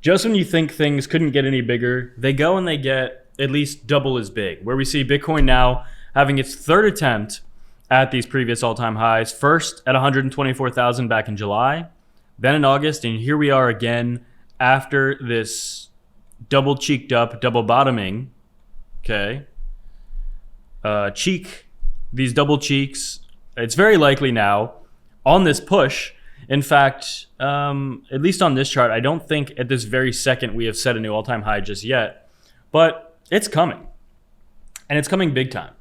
Just when you think things couldn't get any bigger, they go and they get at least double as big, where we see Bitcoin now having its third attempt at these previous all-time highs, first at 124,000 back in July, then in August, and here we are again after this double cheeked up, double bottoming, okay? These double cheeks, it's very likely now on this push. In fact, at least on this chart, I don't think at this very second we have set a new all-time high just yet, but it's coming, and it's coming big time.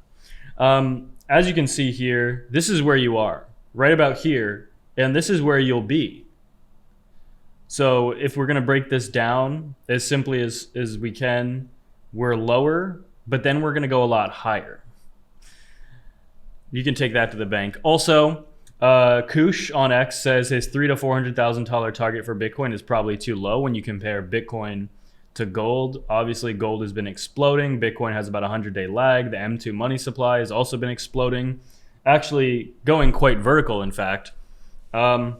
As you can see here, this is where you are, right about here, and this is where you'll be. So if we're gonna break this down as simply as we can, we're lower, but then we're gonna go a lot higher. You can take that to the bank. Also, Kush on X says his $300,000 to $400,000 target for Bitcoin is probably too low when you compare Bitcoin to gold. Obviously, gold has been exploding. Bitcoin has about a 100-day lag. The M2 money supply has also been exploding, actually going quite vertical, in fact. I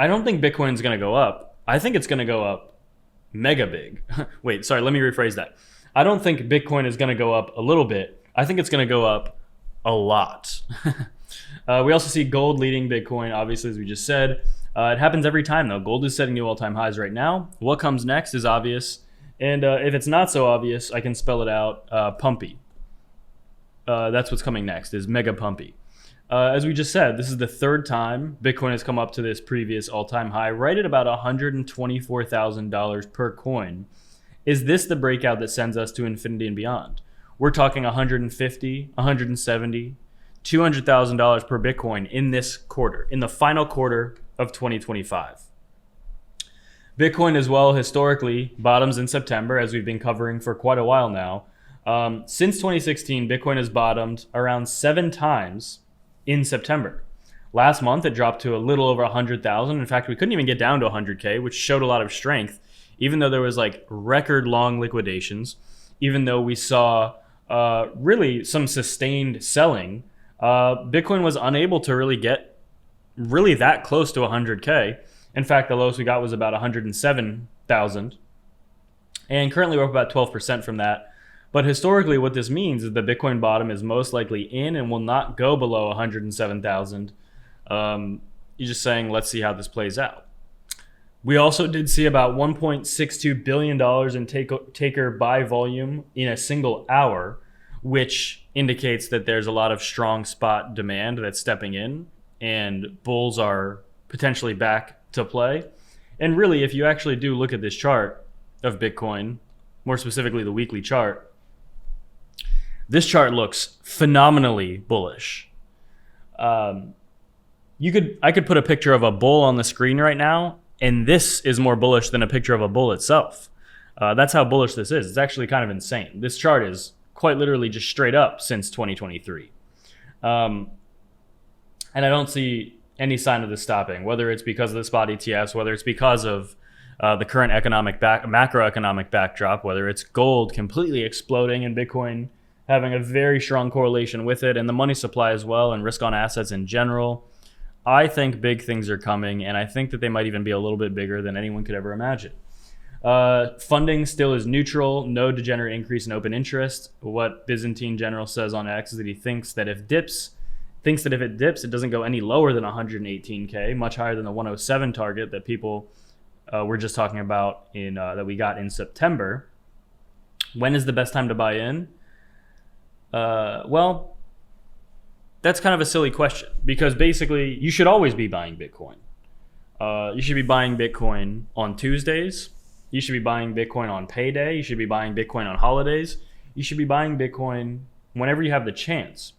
don't think Bitcoin's going to go up. I think it's going to go up mega big. Wait, sorry, let me rephrase that. I don't think Bitcoin is going to go up a little bit. I think it's going to go up a lot. We also see gold leading Bitcoin, obviously, as we just said. It happens every time, though. Gold is setting new all-time highs right now. What comes next is obvious. And if it's not so obvious, I can spell it out. Pumpy. That's what's coming next, is mega pumpy. As we just said, this is the third time Bitcoin has come up to this previous all-time high, right at about $124,000 per coin. Is this the breakout that sends us to infinity and beyond? We're talking $150, $170, $200,000 per Bitcoin in this quarter, in the final quarter of 2025. Bitcoin as well historically bottoms in September, as we've been covering for quite a while now. Since 2016, Bitcoin has bottomed around 7 times in September. Last month, it dropped to a little over 100,000. In fact, we couldn't even get down to 100K, which showed a lot of strength, even though there was like record long liquidations, even though we saw really some sustained selling. Bitcoin was unable to really get really that close to 100K. In fact, the lowest we got was about 107,000. And currently we're up about 12% from that. But historically, what this means is the Bitcoin bottom is most likely in and will not go below 107,000. You're just saying, let's see how this plays out. We also did see about $1.62 billion in taker buy volume in a single hour, which indicates that there's a lot of strong spot demand that's stepping in and bulls are potentially back to play. And really, if you actually do look at this chart of Bitcoin, more specifically the weekly chart, this chart looks phenomenally bullish. I could put a picture of a bull on the screen right now, and this is more bullish than a picture of a bull itself. That's how bullish this is. It's actually kind of insane. This chart is quite literally just straight up since 2023. And I don't see any sign of this stopping, whether it's because of the spot ETFs, whether it's because of the current macroeconomic backdrop, whether it's gold completely exploding and Bitcoin having a very strong correlation with it, and the money supply as well, and risk on assets in general. I think big things are coming, and I think that they might even be a little bit bigger than anyone could ever imagine. Funding still is neutral, no degenerate increase in open interest. What Byzantine General says on X is that he thinks that if it dips, it doesn't go any lower than 118K, much higher than the 107 target that people were just talking about in that we got in September. When is the best time to buy in? Well, that's kind of a silly question, because basically you should always be buying Bitcoin. You should be buying Bitcoin on Tuesdays. You should be buying Bitcoin on payday. You should be buying Bitcoin on holidays. You should be buying Bitcoin whenever you have the chance,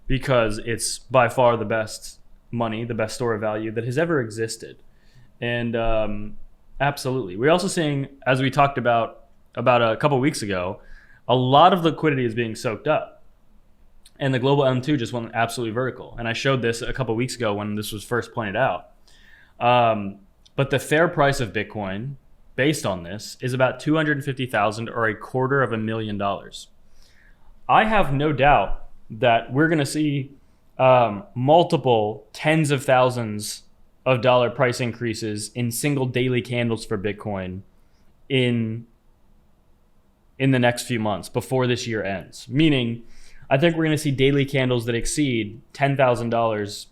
because it's by far the best money, the best store of value that has ever existed. And absolutely. We're also seeing, as we talked about a couple weeks ago, a lot of liquidity is being soaked up. And the global M2 just went absolutely vertical. And I showed this a couple weeks ago when this was first pointed out. But the fair price of Bitcoin, based on this, is about $250,000 or $250,000. I have no doubt that we're going to see multiple tens of thousands of dollar price increases in single daily candles for Bitcoin in the next few months before this year ends. Meaning, I think we're going to see daily candles that exceed $10,000,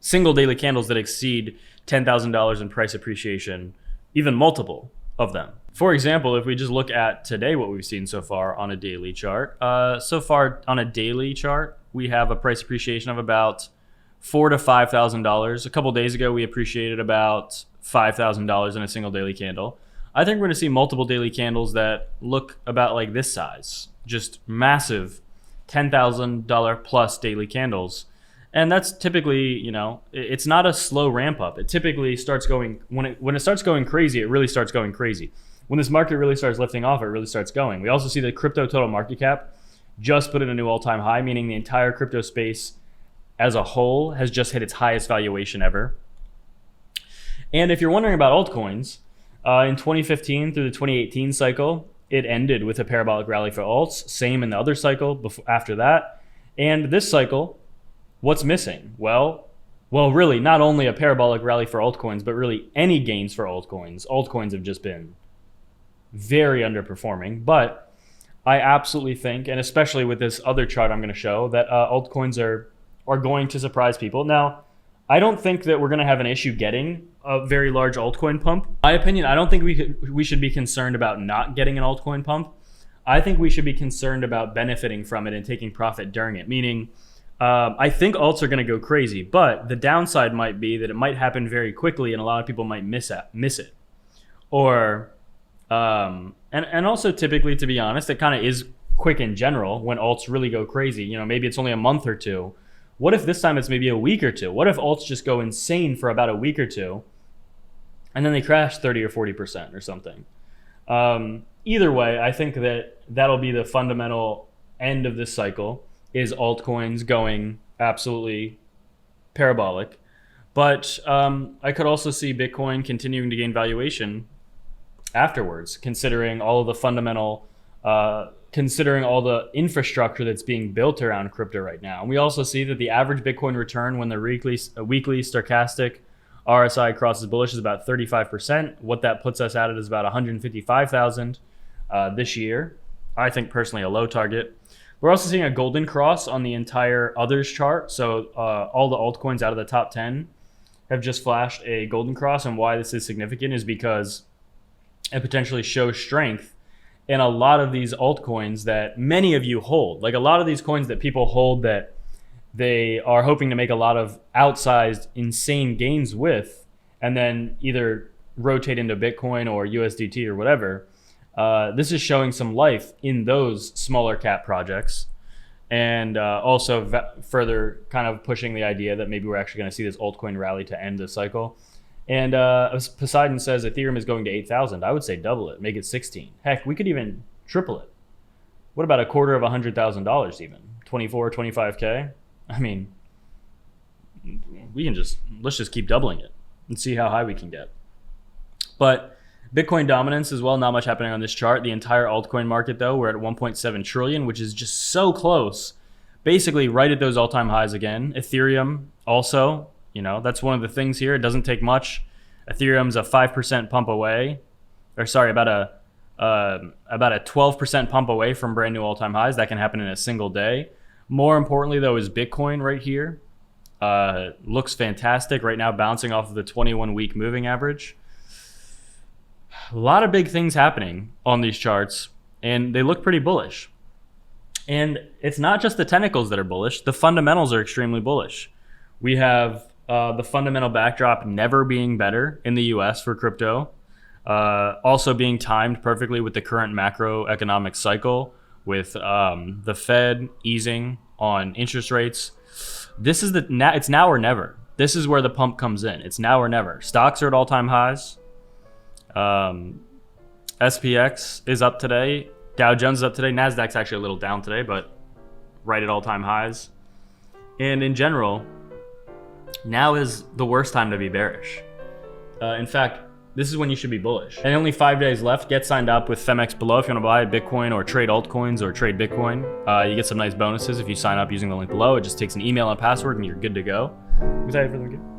single daily candles that exceed $10,000 in price appreciation, even multiple of them. For example, if we just look at today, what we've seen so far on a daily chart, we have a price appreciation of about $4,000 to $5,000. A couple days ago, we appreciated about $5,000 in a single daily candle. I think we're going to see multiple daily candles that look about like this size, just massive $10,000 plus daily candles. And that's typically, it's not a slow ramp up. It typically starts going, when it starts going crazy, it really starts going crazy. When this market really starts lifting off, it really starts going. We also see the crypto total market cap just put in a new all-time high, meaning the entire crypto space as a whole has just hit its highest valuation ever. And if you're wondering about altcoins, in 2015 through the 2018 cycle, it ended with a parabolic rally for alts. Same in the other cycle after that. And this cycle, what's missing? Well, really, not only a parabolic rally for altcoins, but really any gains for altcoins. Altcoins have just been very underperforming. But I absolutely think, and especially with this other chart I'm going to show, that altcoins are going to surprise people. Now, I don't think that we're going to have an issue getting a very large altcoin pump. In my opinion, I don't think we should be concerned about not getting an altcoin pump. I think we should be concerned about benefiting from it and taking profit during it. Meaning, I think alts are going to go crazy, but the downside might be that it might happen very quickly and a lot of people might miss it. Or, and also typically, to be honest, it kind of is quick in general when alts really go crazy. Maybe it's only a month or two. What if this time it's maybe a week or two? What if alts just go insane for about a week or two and then they crash 30 or 40% or something? Either way, I think that that'll be the fundamental end of this cycle, is altcoins going absolutely parabolic. But I could also see Bitcoin continuing to gain valuation afterwards, considering all of the fundamental considering all the infrastructure that's being built around crypto right now. And we also see that the average Bitcoin return when the weekly stochastic RSI crosses bullish is about 35%. What that puts us at is about 155,000 this year. I think personally a low target. We're also seeing a golden cross on the entire others chart. So all the altcoins out of the top 10 have just flashed a golden cross. And why this is significant is because it potentially shows strength in a lot of these altcoins that many of you hold. Like a lot of these coins that people hold that they are hoping to make a lot of outsized, insane gains with, and then either rotate into Bitcoin or USDT or whatever. This is showing some life in those smaller cap projects, and also further kind of pushing the idea that maybe we're actually going to see this altcoin rally to end the cycle. And Poseidon says Ethereum is going to 8,000. I would say double it, make it 16. Heck, we could even triple it. What about $250,000 even? 24, 25K? I mean, let's just keep doubling it and see how high we can get. But Bitcoin dominance as well, not much happening on this chart. The entire altcoin market though, we're at 1.7 trillion, which is just so close. Basically right at those all-time highs again. Ethereum also, that's one of the things here. It doesn't take much. Ethereum's a 5% pump away, or sorry, about a 12% pump away from brand new all-time highs. That can happen in a single day. More importantly, though, is Bitcoin right here. Looks fantastic right now, bouncing off of the 21-week moving average. A lot of big things happening on these charts, and they look pretty bullish. And it's not just the technicals that are bullish. The fundamentals are extremely bullish. We have the fundamental backdrop never being better in the US for crypto. Also being timed perfectly with the current macroeconomic cycle with the Fed easing on interest rates. This is it's now or never. This is where the pump comes in. It's now or never. Stocks are at all-time highs. SPX is up today. Dow Jones is up today. Nasdaq's actually a little down today, but right at all-time highs. And in general, now is the worst time to be bearish. In fact, this is when you should be bullish. And only 5 days left. Get signed up with Femex below if you want to buy Bitcoin or trade altcoins or trade Bitcoin. You get some nice bonuses if you sign up using the link below. It just takes an email and a password and you're good to go. Without further ado.